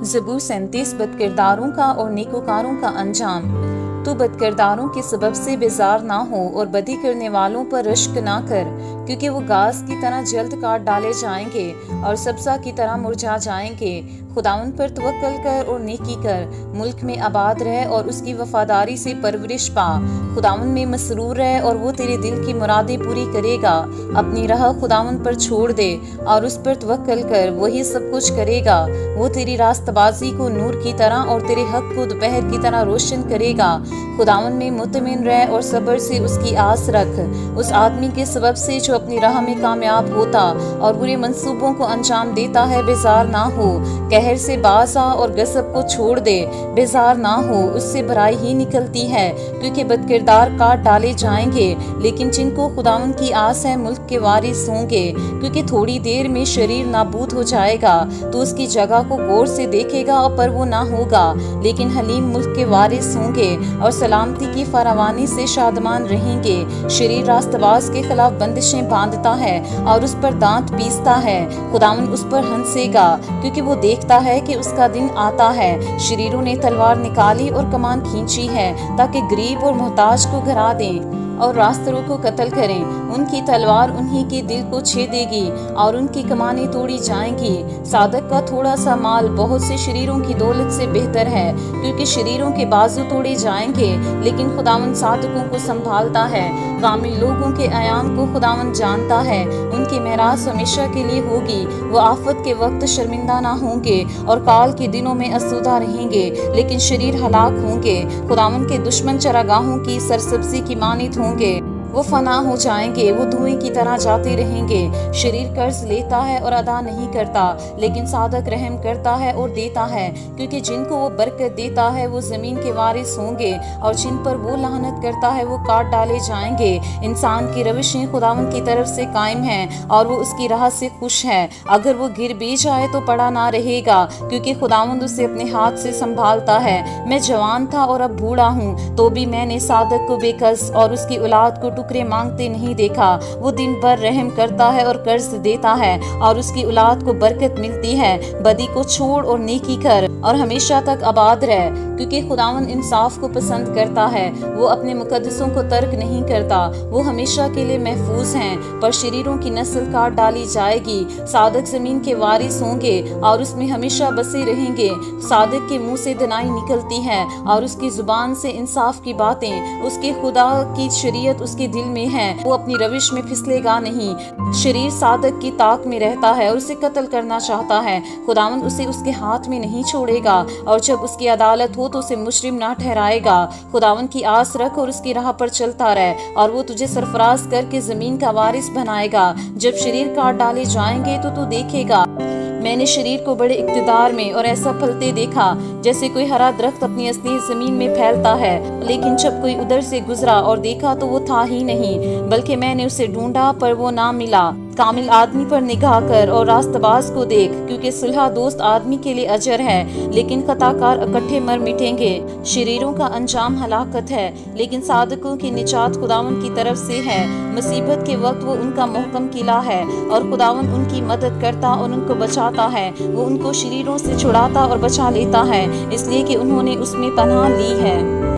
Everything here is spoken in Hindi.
ज़बूर 37 बदकिरदारों का और नेकोकारों का अंजाम। तू बदकिरदारों के सबब से बेजार ना हो और बदी करने वालों पर रश्क ना कर, क्योंकि वो घास की तरह जल्द काट डाले जाएंगे और सब्ज़ा की तरह मुरझा जाएंगे। खुदावन पर तवक्कल कर और नेकी कर, मुल्क में आबाद रह और उसकी वफादारी से परवरिश पा। खुदावन में मसरूर रह और वो तेरे दिल की मुरादें पूरी करेगा। अपनी राह खुदावन पर छोड़ दे और उस पर तवक्कल कर, वही सब कुछ करेगा। वो तेरी रास्तबाजी को नूर की तरह और तेरे हक को दोपहर की तरह रोशन करेगा। खुदावन में मुतमिन रह और सब्र से उसकी आस रख। उस आदमी के सबब से जो अपनी राह में कामयाब होता और बुरे मंसूबों को अंजाम देता है, बेजार ना हो। कहर से बाज आ और गसब को छोड़ दे, बेजार ना हो, उससे बुराई ही निकलती है, क्योंकि बदकिरदार काट डाले जाएंगे। लेकिन जिनको खुदावन की आस है मुल्क के वारिस होंगे, क्योंकि थोड़ी देर में शरीर नाबूद हो जाएगा तो उसकी जगह को गौर से देखेगा और पर वो ना होगा। लेकिन हलीम मुल्क के वारिस होंगे और सलामती की फरावानी से शादमान रहेंगे। शरीर रास्तबाज के खिलाफ बंदिशें बांधता है और उस पर दांत पीसता है। खुदावन उस पर हंसेगा, क्योंकि वो देखता है कि उसका दिन आता है। शरीरों ने तलवार निकाली और कमान खींची है, ताकि गरीब और मोहताज को घरा दें और रास्तरों को कत्ल करें। उनकी तलवार उन्हीं के दिल को छेदेगी और उनकी कमानें तोड़ी जाएंगी। सादक का थोड़ा सा माल बहुत से शरीरों की दौलत से बेहतर है, क्योंकि शरीरों के बाजू तोड़े जाएंगे, लेकिन खुदावन सादकों को संभालता है। कामिल लोगों के आयाम को खुदावन जानता है, उनकी मेरास हमेशा के लिए होगी। वो आफत के वक्त शर्मिंदा ना होंगे और काल के दिनों में असुदा रहेंगे, लेकिन शरीर हलाक होंगे। खुदावन के दुश्मन चरागाहों की सरसब्जी की मानित होंगे, वो फना हो जाएंगे, वो धुएं की तरह जाते रहेंगे। शरीर कर्ज लेता है और अदा नहीं करता, लेकिन सादक रहम करता है और देता है, क्योंकि जिनको वो बरकत देता है वो ज़मीन के वारिस होंगे और जिन पर वो लानत करता है वो काट डाले जाएंगे। इंसान की रविशें खुदावन की तरफ से कायम हैं और वो उसकी राह से खुश है। अगर वो गिर भी जाए तो पड़ा ना रहेगा, क्योंकि खुदावन उसे अपने हाथ से संभालता है। मैं जवान था और अब बूढ़ा हूँ, तो भी मैंने सादक को बेकस और उसकी औलाद को टुकड़े मांगते नहीं देखा। वो दिन भर रहम करता है और कर्ज देता है और उसकी औलाद को बरकत मिलती है। बदी को छोड़ और नेकी कर और हमेशा तक आबाद रह, क्योंकि खुदावन इंसाफ को पसंद करता है। वो अपने मुकद्दसों को तर्क नहीं करता, वो हमेशा के लिए महफूज हैं। पर शरीरों की नस्ल काट डाली जाएगी। सादक जमीन के वारिस होंगे और उसमें हमेशा बसे रहेंगे। सादक के मुंह से दनाई निकलती है और उसकी जुबान से इंसाफ की बातें। उसके खुदा की शरीयत उसके दिल में है, वो अपनी रविश में फिसलेगा नहीं। शरीर सादक की ताक में रहता है और उसे कत्ल करना चाहता है, खुदावंद उसे उसके हाथ में नहीं छोड़ेगा, और जब उसकी अदालत हो तो उसे मुजरिम ना ठहराएगा। खुदावंद की आस रख और उसकी राह पर चलता रह, और वो तुझे सरफराज करके जमीन का वारिस बनाएगा। जब शरीर काट डाले जाएंगे तो तू देखेगा, मैंने शरीर को बड़े इक़्तिदार में और ऐसा फलते देखा जैसे कोई हरा दरख्त अपनी असली जमीन में फैलता है। लेकिन जब कोई उधर से गुजरा और देखा तो वो था ही नहीं, बल्कि मैंने उसे ढूंढा पर वो ना मिला। कामिल आदमी पर निगाह कर और रास्तबाज को देख, क्योंकि सुलह दोस्त आदमी के लिए अजर है, लेकिन खताकार इकट्ठे मर मिटेंगे। शरीरों का अंजाम हलाकत है, लेकिन सादकों की निजात खुदावन की तरफ से है। मुसीबत के वक्त वो उनका मोहकम किला है और खुदावन उनकी मदद करता और उनको बचाता है। वो उनको शरीरों से छुड़ाता और बचा लेता है, इसलिए कि उन्होंने उसमें पनाह ली है।